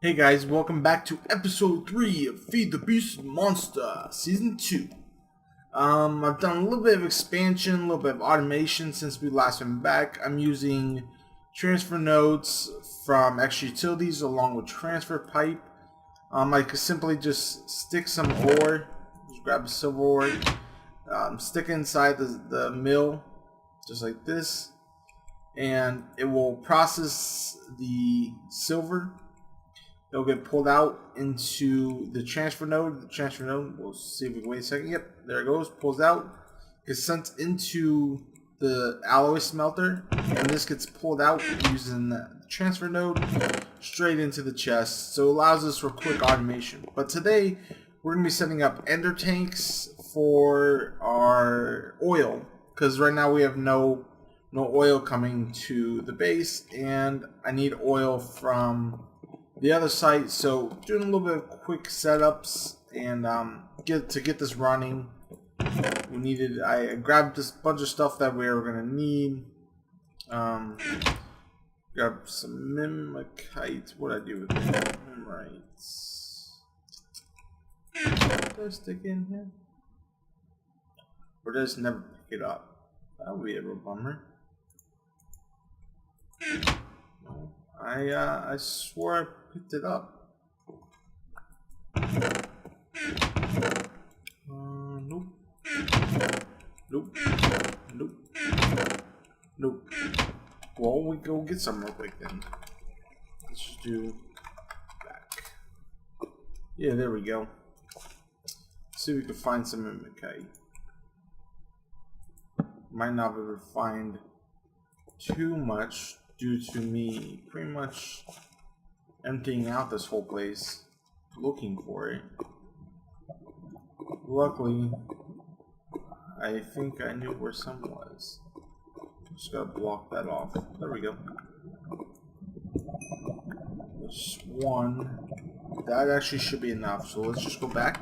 Hey guys, welcome back to episode 3 of Feed the Beast Monster Season 2. I've done a little bit of expansion, a little bit of automation since we last went back. I'm using transfer nodes from extra utilities along with transfer pipe. I could simply just stick some ore, just grab a silver ore, stick it inside the mill, just like this, and it will process the silver. It'll get pulled out into the transfer node. The transfer node, we'll see if we can wait a second. Yep, there it goes. Pulls out. Gets sent into the alloy smelter. And this gets pulled out using the transfer node straight into the chest. So it allows us for quick automation. But today, we're going to be setting up ender tanks for our oil. Because right now we have no oil coming to the base. And I need oil from the other site, so doing a little bit of quick setups and get this running. I grabbed this bunch of stuff that we were gonna need. Grab some mimikite. What did I do with mimikite? Did I stick it in here? Or did I just never pick it up? That would be a real bummer. No. I swore I picked it up. Nope. Nope. Nope. Nope. Well, we go get some real quick then. Let's just do back. Yeah, there we go. See if we can find some mimikite. Might not be able to find too much due to me pretty much emptying out this whole place looking for it. Luckily, I think I knew where some was. Just gotta block that off. There we go. There's one. That actually should be enough, so let's just go back.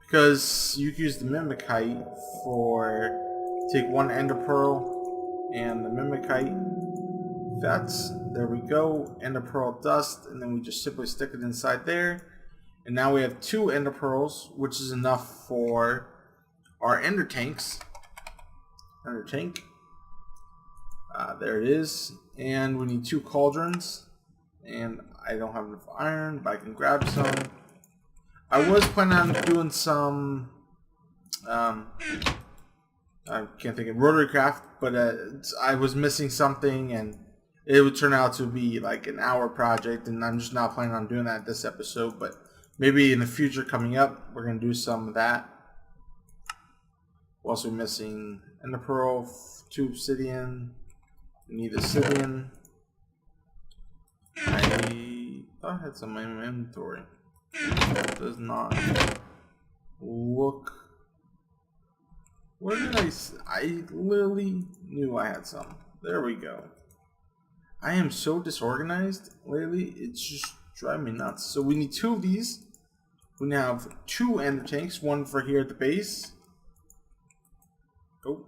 Because you can use the mimikite for take one ender pearl and the mimikite. There we go, ender pearl dust, and then we just simply stick it inside there. And now we have 2 ender pearls, which is enough for our ender tanks. Ender tank. There it is. And we need 2 cauldrons. And I don't have enough iron, but I can grab some. I was planning on doing some I can't think of rotary craft, but I was missing something, and it would turn out to be like an hour project, and I'm just not planning on doing that this episode, but maybe in the future coming up, we're going to do some of that. We're also missing ender pearl, 2 obsidian, we need obsidian. I thought I had some in my inventory. It does not look. Where did I literally knew I had some. There we go. I am so disorganized lately, it's just driving me nuts. So we need 2 of these. We now have 2 ender tanks, one for here at the base. Oh,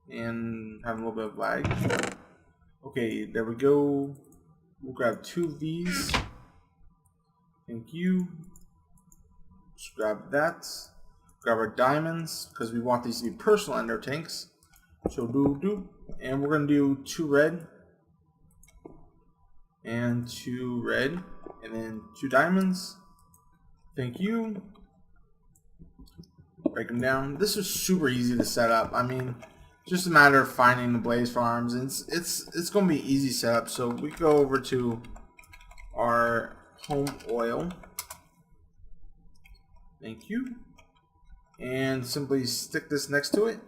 and having a little bit of lag. Okay, there we go. We'll grab 2 of these. Thank you. Just grab that. Grab our diamonds, because we want these to be personal ender tanks. So and we're gonna do 2 red. And 2 red, and then 2 diamonds. Thank you. Break them down. This is super easy to set up. I mean, just a matter of finding the blaze farms, and it's gonna be easy setup. So we go over to our home oil. Thank you. And simply stick this next to it,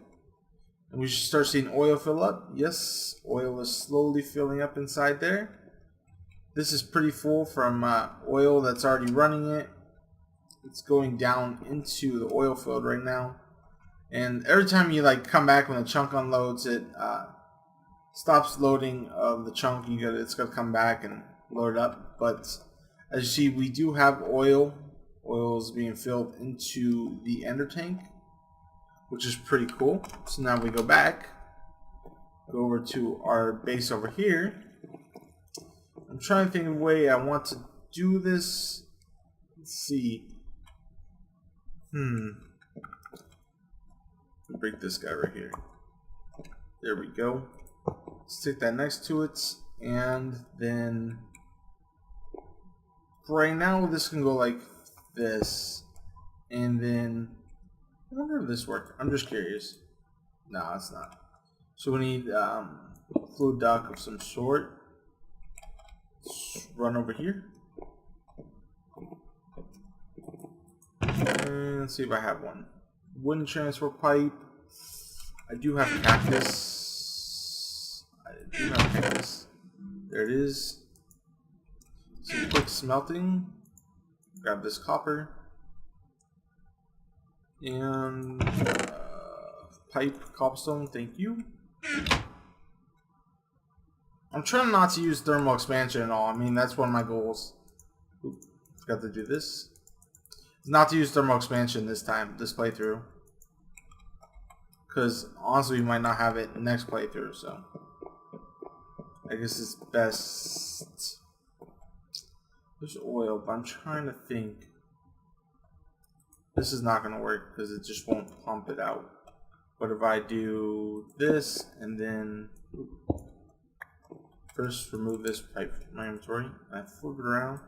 and we should start seeing oil fill up. Yes, oil is slowly filling up inside there. This is pretty full from oil that's already running it. It's going down into the oil field right now. And every time you come back when the chunk unloads, it stops loading the chunk. It's gonna come back and load it up. But as you see, we do have oil. Oil is being filled into the ender tank, which is pretty cool. So now we go back, go over to our base over here. I'm trying to think of a way I want to do this, let's see. Break this guy right here. There we go. Stick that next to it, and then for right now this can go like this, and then I wonder if this worked. I'm just curious. No, it's not. So we need fluid duct of some sort. Let's run over here. And let's see if I have one. Wooden transfer pipe. I do have cactus. There it is. Some quick smelting. Grab this copper. And pipe cobblestone, thank you. I'm trying not to use thermal expansion at all. I mean, that's one of my goals. Oop, forgot to do this. Not to use thermal expansion this time, this playthrough. Because honestly, we might not have it next playthrough, so I guess it's best. There's oil, but I'm trying to think. This is not going to work because it just won't pump it out. But if I do this and then first remove this pipe from my inventory, I flip it around.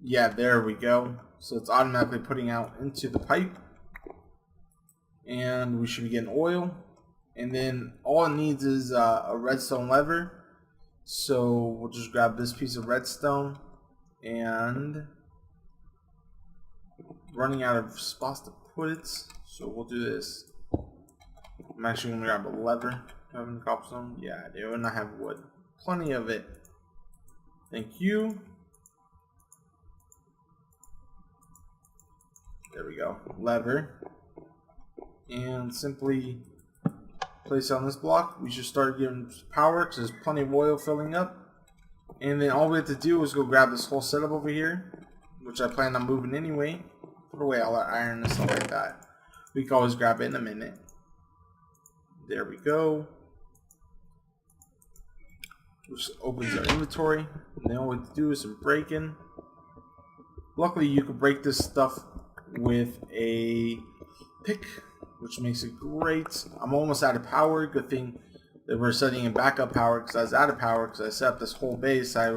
Yeah, there we go. So it's automatically putting out into the pipe. And we should be getting oil. And then all it needs is a redstone lever. So we'll just grab this piece of redstone. And running out of spots to put it. So we'll do this. I'm actually going to grab a lever. Having cobblestone? Yeah, I do. And I have wood. Plenty of it. Thank you. There we go. Lever. And simply place it on this block. We should start getting power because there's plenty of oil filling up. And then all we have to do is go grab this whole setup over here, which I plan on moving anyway. Put away all that iron and stuff like that. We can always grab it in a minute. There we go. Which opens our inventory. And then all we have to do is some breaking. Luckily, you can break this stuff with a pick, which makes it great. I'm almost out of power. Good thing that we're setting in backup power because I was out of power because I set up this whole base. I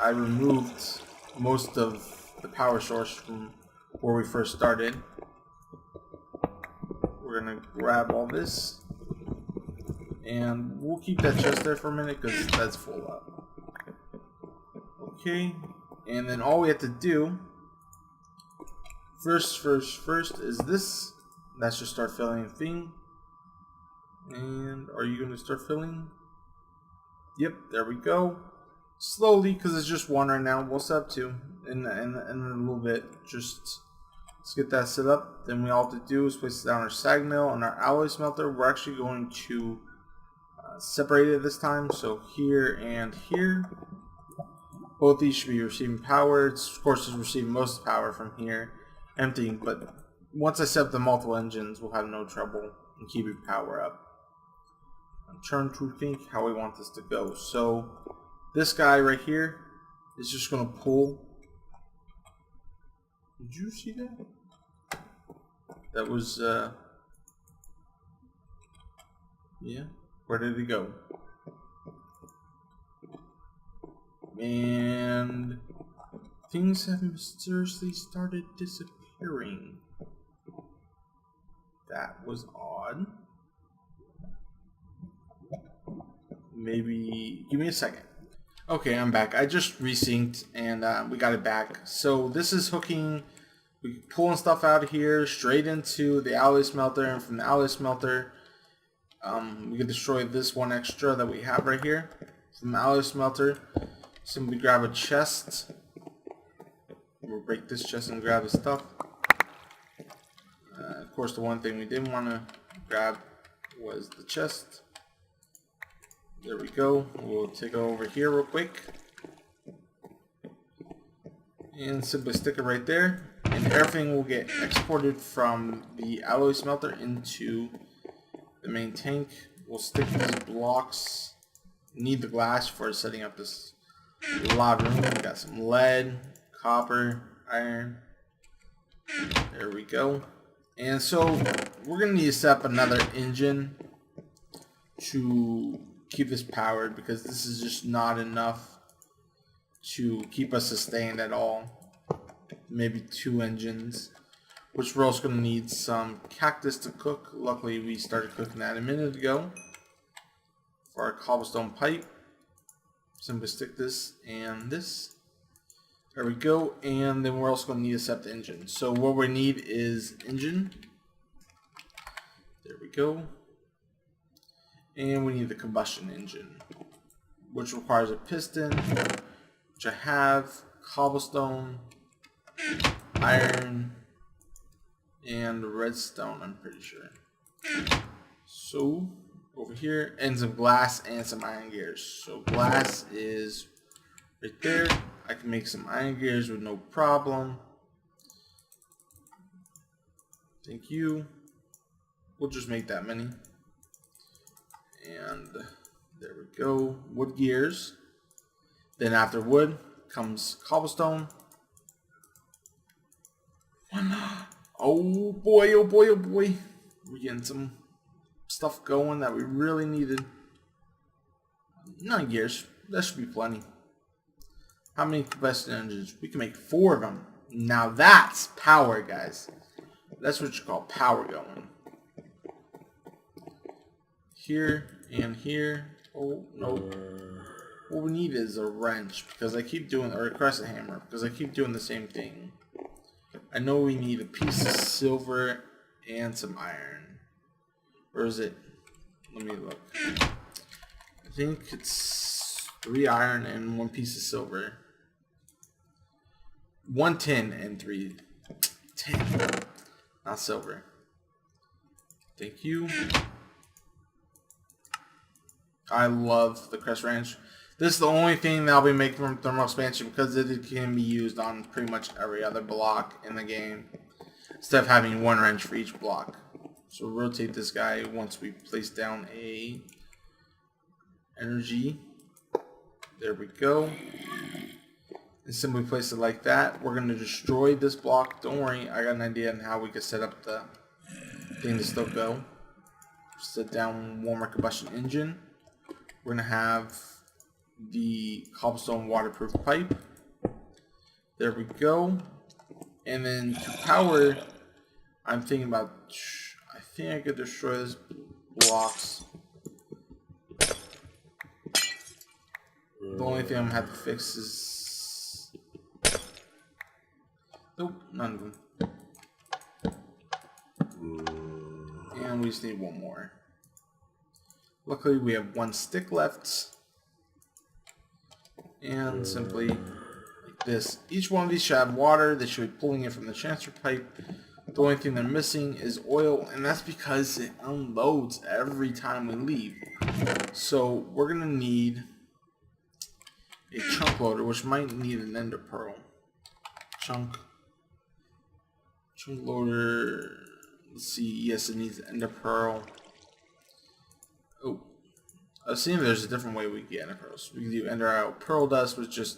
removed most of the power source from where we first started. We're gonna grab all this and we'll keep that chest there for a minute because that's full up. Okay, and then all we have to do first is this. That should start filling a thing. And are you going to start filling? Yep, there we go. Slowly, because it's just one right now. We'll set up two in a little bit. Just let's get that set up. Then we all have to do is place it down our sag mill and our alloy smelter. We're actually going to separate it this time. So here and here. Both these should be receiving power. It's, of course, it's receiving most of the power from here. Emptying, but once I set up the multiple engines, we'll have no trouble in keeping power up. I'm trying to think how we want this to go. So this guy right here is just going to pull. Did you see that? That was yeah. Where did it go? And things have mysteriously started disappearing. That was odd. Maybe give me a second. Okay, I'm back. I just resynced and we got it back. So this is hooking, we pulling stuff out of here straight into the alloy smelter, and from the alloy smelter we can destroy this one extra that we have right here. From the alloy smelter, simply grab a chest. We'll break this chest and grab the stuff. Of course, the one thing we didn't want to grab was the chest. There we go. We'll take it over here real quick. And simply stick it right there. And everything will get exported from the alloy smelter into the main tank. We'll stick these blocks Need the glass for setting up this lot of room. We got some lead, copper, iron. There we go. And so we're gonna need to set up another engine to keep this powered, because this is just not enough to keep us sustained at all. Maybe 2 engines, which we're also gonna need some cactus to cook. Luckily we started cooking that a minute ago. For our cobblestone pipe, simply stick this and this. There we go. And then we're also going to need to set the engine. So what we need is engine. There we go. And we need the combustion engine, which requires a piston, which I have, cobblestone, iron, and redstone, I'm pretty sure. So over here, and some glass and some iron gears. So glass is right there. I can make some iron gears with no problem. Thank you. We'll just make that many. And there we go. Wood gears. Then after wood comes cobblestone. Oh boy, oh boy, oh boy. We're getting some stuff going that we really needed. 9 gears. That should be plenty. How many combustion engines? We can make 4 of them. Now that's power, guys. That's what you call power going. Here and here. Oh no. What we need is a wrench, because I keep doing, or a crescent hammer, because I keep doing the same thing. I know we need a piece of silver and some iron. Where is it? Let me look. I think it's 3 iron and 1 piece of silver. 1 tin and 3 tin. Not silver. Thank you. I love the crest wrench. This is the only thing that I'll be making from thermal expansion, because it can be used on pretty much every other block in the game, instead of having 1 wrench for each block. So we'll rotate this guy once we place down a energy. There we go. And simply place it like that. We're going to destroy this block. Don't worry, I got an idea on how we can set up the thing to still go. Set down one more combustion engine. We're going to have the cobblestone waterproof pipe. There we go. And then to power, I'm thinking about, I think I could destroy this blocks. The only thing I'm going to have to fix is, nope, none of them. And we just need 1 more. Luckily we have 1 stick left. And simply like this. Each one of these should have water. They should be pulling it from the transfer pipe. The only thing they're missing is oil, and that's because it unloads every time we leave. So we're going to need a chunk loader, which might need an ender pearl. Chunk loader. Let's see. Yes, it needs an ender pearl. Oh, I was seeing there's a different way we can get ender pearls. We can do ender pearl dust, which is just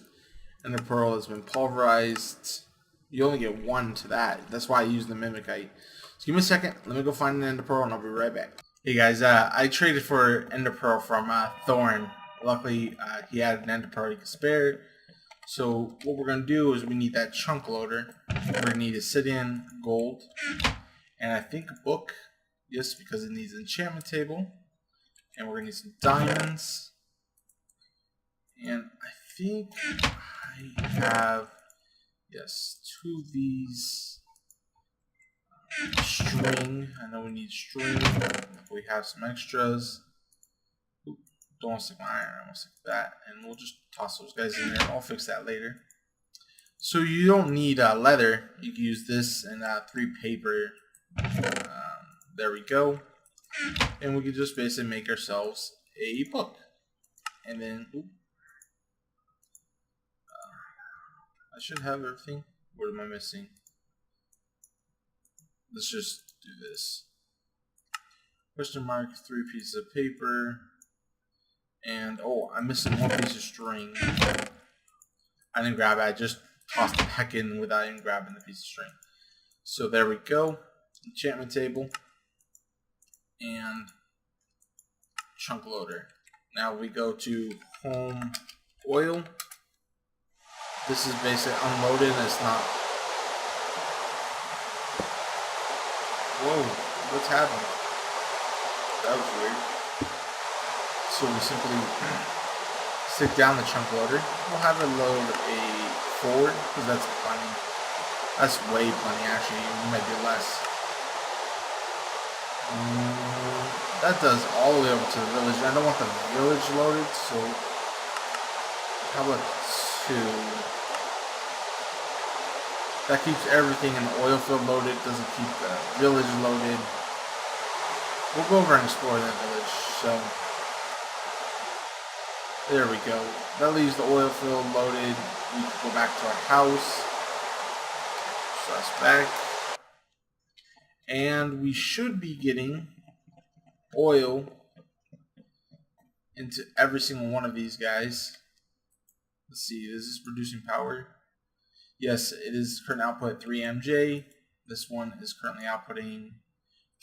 ender pearl that's been pulverized. You only get 1 to that. That's why I use the mimicite. So give me a second. Let me go find an ender pearl, and I'll be right back. Hey guys, I traded for ender pearl from Thorn. Luckily, he had an ender pearl he could spare. So what we're gonna do is we need that chunk loader. We're gonna need a sit-in gold, and I think a book. Yes, because it needs an enchantment table. And we're gonna need some diamonds. And I think I have, yes, 2 of these. String. I know we need string. We have some extras. Oop, don't want to stick my iron. I want to stick that. And we'll just toss those guys in there. I'll fix that later. So you don't need leather. You can use this and 3 paper. There we go. And we can just basically make ourselves a book. And then, I should have everything. What am I missing? Let's just do this. Question mark, 3 pieces of paper. And oh, I'm missing one piece of string. I didn't grab it. I just tossed it back in without even grabbing the piece of string. So there we go. Enchantment table and chunk loader. Now we go to home oil. This is basically unloaded and it's not. Whoa, what's happening? That was weird. So we simply stick down the chunk loader. We'll have it load a forward because that's plenty. That's way plenty actually. It might be less. That does all the way over to the village. I don't want the village loaded, so how about 2? That keeps everything in the oil field loaded, doesn't keep the village loaded. We'll go over and explore that village. So there we go. That leaves the oil field loaded. We can go back to our house. So that's back. And we should be getting oil into every single one of these guys. Let's see, is this producing power? Yes, it is current output 3 MJ. This one is currently outputting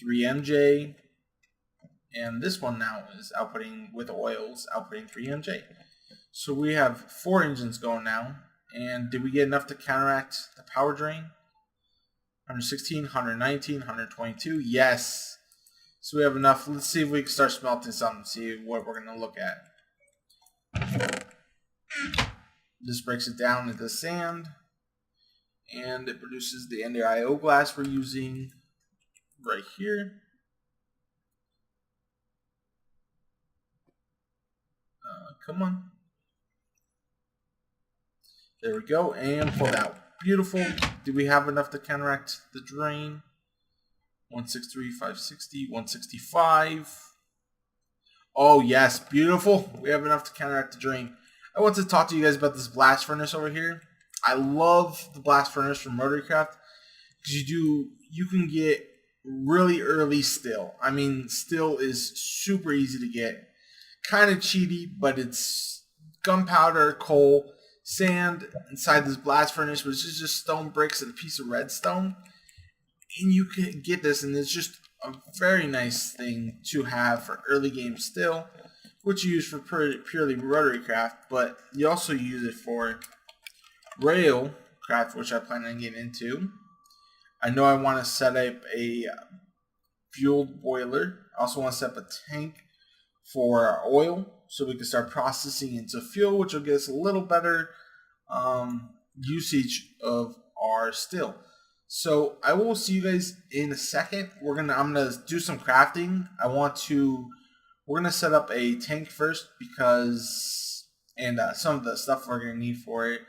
3 MJ. And this one now is outputting, with oils, outputting 3 MJ. So we have 4 engines going now. And did we get enough to counteract the power drain? 116, 119, 122. Yes. So we have enough. Let's see if we can start smelting something. See what we're going to look at. This breaks it down into sand. And it produces the NDIO glass we're using right here. Come on. There we go. And pull out. Beautiful. Do we have enough to counteract the drain? 163, 560, 165. Oh, yes. Beautiful. We have enough to counteract the drain. I want to talk to you guys about this blast furnace over here. I love the blast furnace from Rotarycraft because you can get really early still. I mean, still is super easy to get. Kind of cheaty, but it's gunpowder, coal, sand inside this blast furnace, which is just stone bricks and a piece of redstone. And you can get this, and it's just a very nice thing to have for early game still, which you use for purely Rotarycraft, but you also use it for rail craft, which I plan on getting into. I know I want to set up a fueled boiler. I also want to set up a tank for our oil so we can start processing into fuel, which will get us a little better usage of our still. So I will see you guys in a second. I'm gonna do some crafting. We're gonna set up a tank first because some of the stuff we're gonna need for it,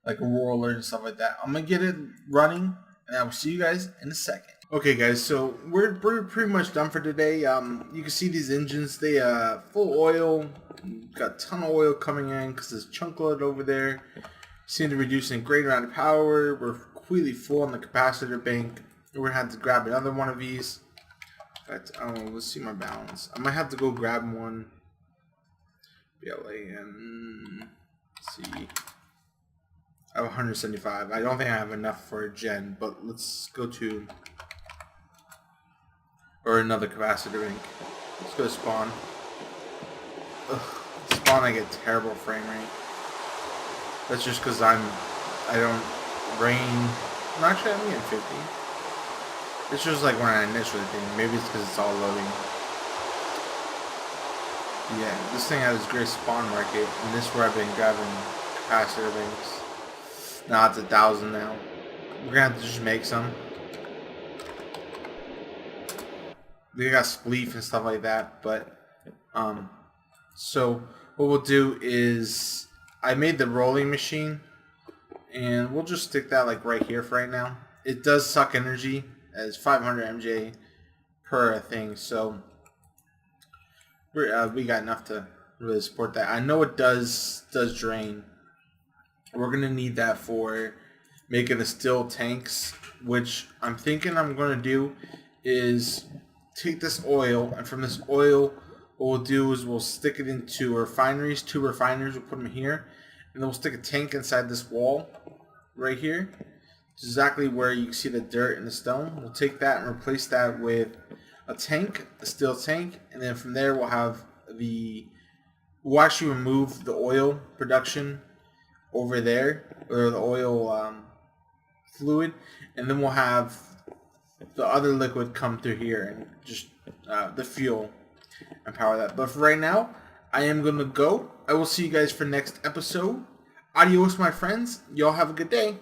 like a roller and stuff like that. I'm gonna get it running, and I will see you guys in a second. Okay, guys, so we're pretty much done for today. You can see these engines; they full oil. Got a ton of oil coming in because there's chunk load over there. Seem to reduce a great amount of power. We're completely full on the capacitor bank. We're gonna have to grab another one of these. But let's see my balance. I might have to go grab one. BLAN. Let's see. I have 175. I don't think I have enough for a gen, but let's go to another capacitor bank. Let's go to spawn. Ugh, spawn I get terrible frame rate. That's just because I don't rain. Actually, I'm getting 50. It's just like when I initially think. Maybe it's because it's all loading. Yeah, this thing has this great spawn market, and this is where I've been grabbing capacitor banks. Now it's 1,000 now. We're gonna have to just make some. We got spleef and stuff like that, but so what we'll do is I made the rolling machine, and we'll just stick that like right here for right now. It does suck energy as 500 MJ per thing, so we got enough to really support that. I know it does drain. We're gonna need that for making the steel tanks, which I'm thinking I'm gonna do is take this oil, and from this oil what we'll do is we'll stick it into refineries, 2 refineries. We'll put them here, and then we'll stick a tank inside this wall right here. It's exactly where you see the dirt and the stone. We'll take that and replace that with a tank, a steel tank, and then from there we'll actually remove the oil production over there, or the oil fluid, and then we'll have the other liquid come through here and just the fuel and power that. But for right now, I am gonna go. I will see you guys for next episode. Adios, my friends. Y'all have a good day.